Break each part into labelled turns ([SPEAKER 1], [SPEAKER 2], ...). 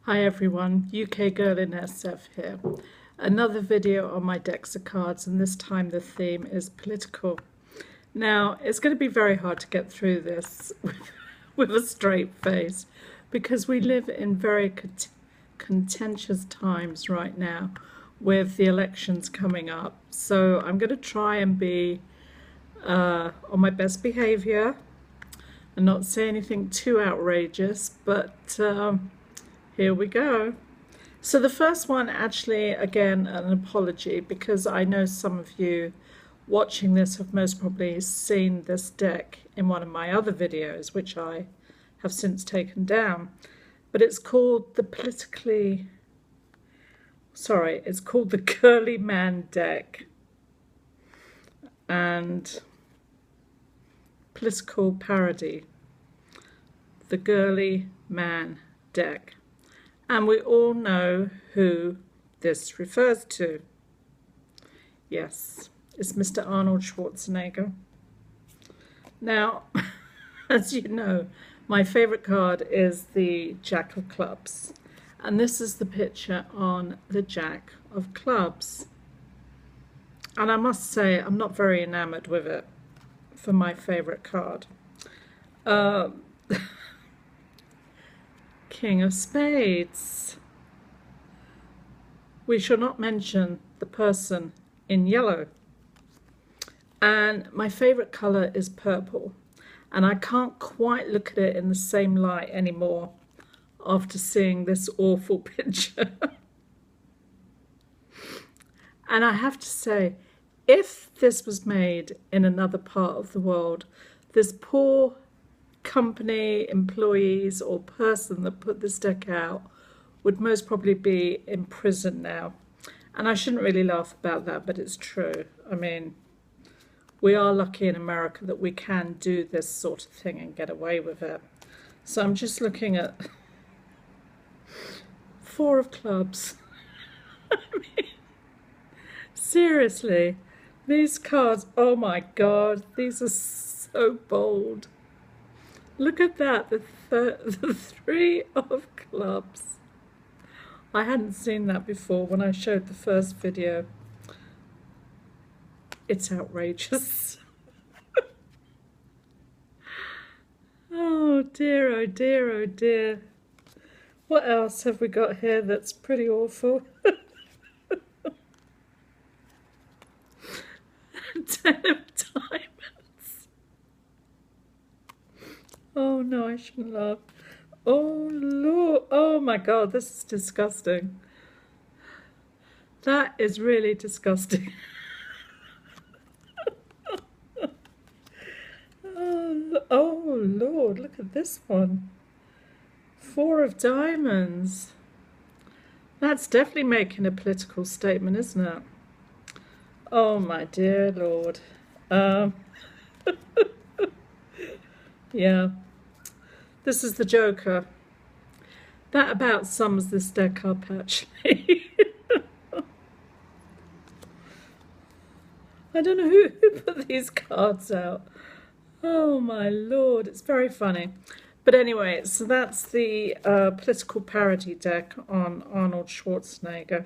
[SPEAKER 1] Hi everyone, ukgirlinsf here. Another video on my decks of cards, and this time the theme is political. Now, it's going to be very hard to get through this with a straight face because we live in very contentious times right now with the elections coming up. So I'm going to try and be on my best behavior and not say anything too outrageous, but here we go. So the first one, actually, again, an apology, because I know some of you watching this have most probably seen this deck in one of my other videos, which I have since taken down. But it's called the it's called the Girly Man deck. And political parody, the Girly Man deck. And we all know who this refers to. Yes, it's Mr. Arnold Schwarzenegger. Now, as you know, my favorite card is the Jack of Clubs. And this is the picture on the Jack of Clubs. And I must say, I'm not very enamored with it for my favorite card. King of Spades. We shall not mention the person in yellow. And my favorite color is purple. And I can't quite look at it in the same light anymore after seeing this awful picture. And I have to say, if this was made in another part of the world, this poor company, employees, or person that put this deck out would most probably be in prison now. And I shouldn't really laugh about that, but it's true. I mean, we are lucky in America that we can do this sort of thing and get away with it. So I'm just looking at Four of Clubs. I mean, seriously, these cards, oh my God, these are so bold. Look at that, the Three of Clubs. I hadn't seen that before when I showed the first video. It's outrageous. Oh dear, oh dear, oh dear. What else have we got here that's pretty awful? Ten of Diamonds. Oh no, I shouldn't laugh. Oh Lord, oh my God, this is disgusting. That is really disgusting. Oh Lord, look at this one. Four of Diamonds. That's definitely making a political statement, isn't it? Oh my dear Lord. Yeah. This is the Joker. That about sums this deck up, actually. I don't know who put these cards out. Oh my Lord, it's very funny. But anyway, so that's the political parody deck on Arnold Schwarzenegger.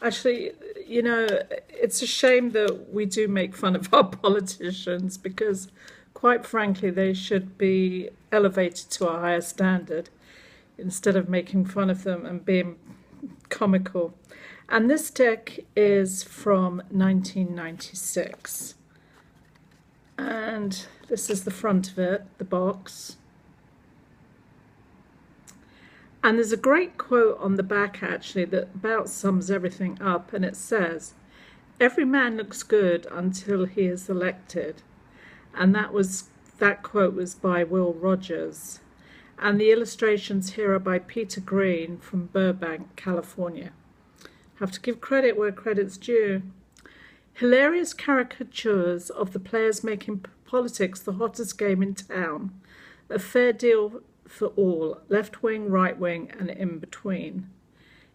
[SPEAKER 1] Actually, you know, it's a shame that we do make fun of our politicians because, quite frankly, they should be elevated to a higher standard instead of making fun of them and being comical. And this deck is from 1996. And this is the front of it, the box. And there's a great quote on the back, actually, that about sums everything up. And it says, "Every man looks good until he is elected." And that quote was by Will Rogers. And the illustrations here are by Peter Green from Burbank, California. Have to give credit where credit's due. Hilarious caricatures of the players making politics the hottest game in town. A fair deal for all, left wing, right wing, and in between.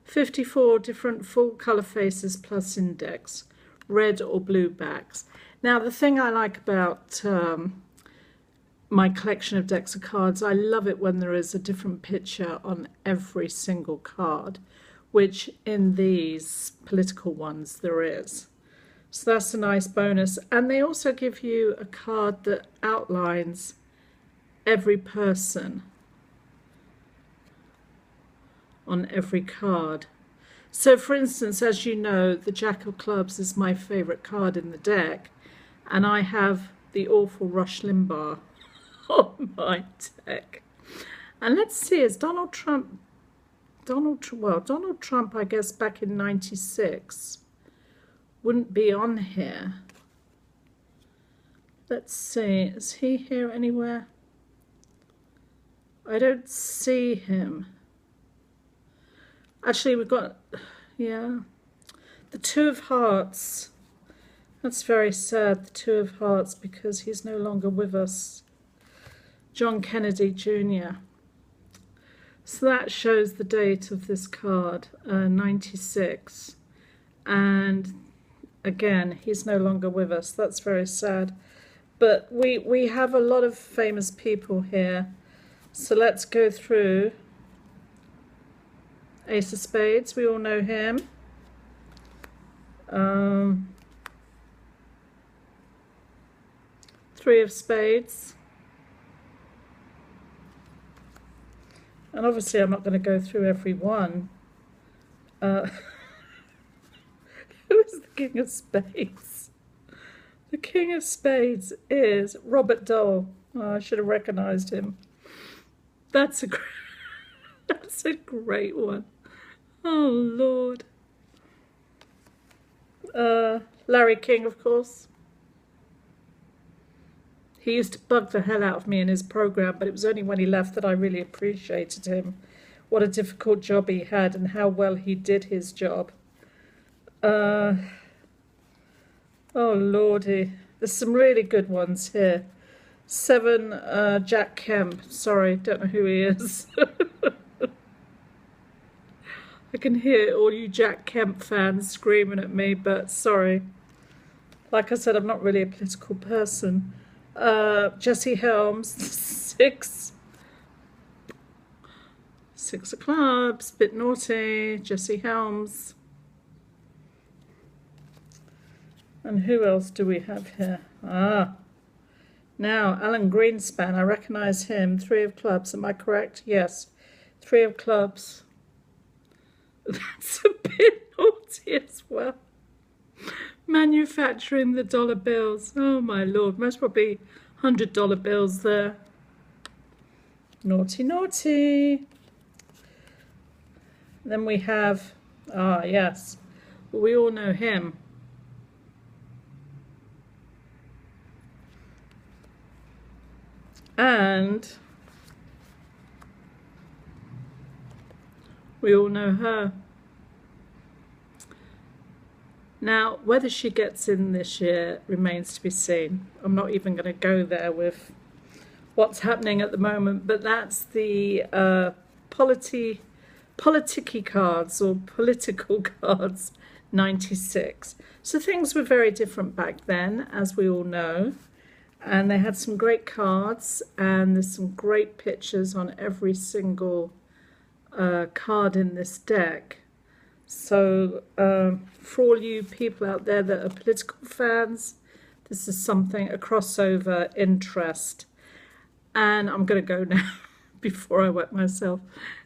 [SPEAKER 1] 54 different full colour faces plus index, red or blue backs. Now, the thing I like about my collection of decks of cards. I love it when there is a different picture on every single card, which in these political ones there is. So that's a nice bonus. And they also give you a card that outlines every person on every card. So for instance, as you know, the Jack of Clubs is my favourite card in the deck, and I have the awful Rush Limbaugh on my deck. And let's see, is Donald Trump, Donald Trump, I guess back in '96, wouldn't be on here. Let's see, is he here anywhere? I don't see him. Actually, we've got, yeah, the Two of Hearts. That's very sad, the Two of Hearts, because he's no longer with us. John Kennedy Jr. So that shows the date of this card, 96. And again, he's no longer with us. That's very sad. But we have a lot of famous people here. So let's go through. Ace of Spades, we all know him. Three of Spades. And obviously I'm not going to go through every one. Who is the King of Spades? The King of Spades is Robert Dole. Oh, I should have recognised him. That's a great one. Oh, Lord. Larry King, of course. He used to bug the hell out of me in his program, but it was only when he left that I really appreciated him. What a difficult job he had and how well he did his job. Oh, Lordy. There's some really good ones here. 7, Jack Kemp. Sorry, don't know who he is. I can hear all you Jack Kemp fans screaming at me, but sorry. Like I said, I'm not really a political person. Jesse Helms, 6. 6 of Clubs, bit naughty. Jesse Helms. And who else do we have here? Now, Alan Greenspan, I recognise him. 3 of Clubs, am I correct? Yes. 3 of Clubs. That's a bit naughty as well. Manufacturing the dollar bills. Oh my Lord, most probably $100 bills there. Naughty, naughty. Then we have, yes, we all know him. And we all know her. Now, whether she gets in this year remains to be seen. I'm not even going to go there with what's happening at the moment, but that's the politicky cards or political cards 96. So things were very different back then, as we all know. And they had some great cards, and there's some great pictures on every single card in this deck. So for all you people out there that are political fans, this is something, a crossover interest. And I'm going to go now before I wet myself.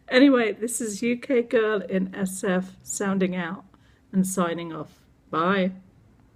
[SPEAKER 1] Anyway, this is UK Girl in SF sounding out and signing off. Bye.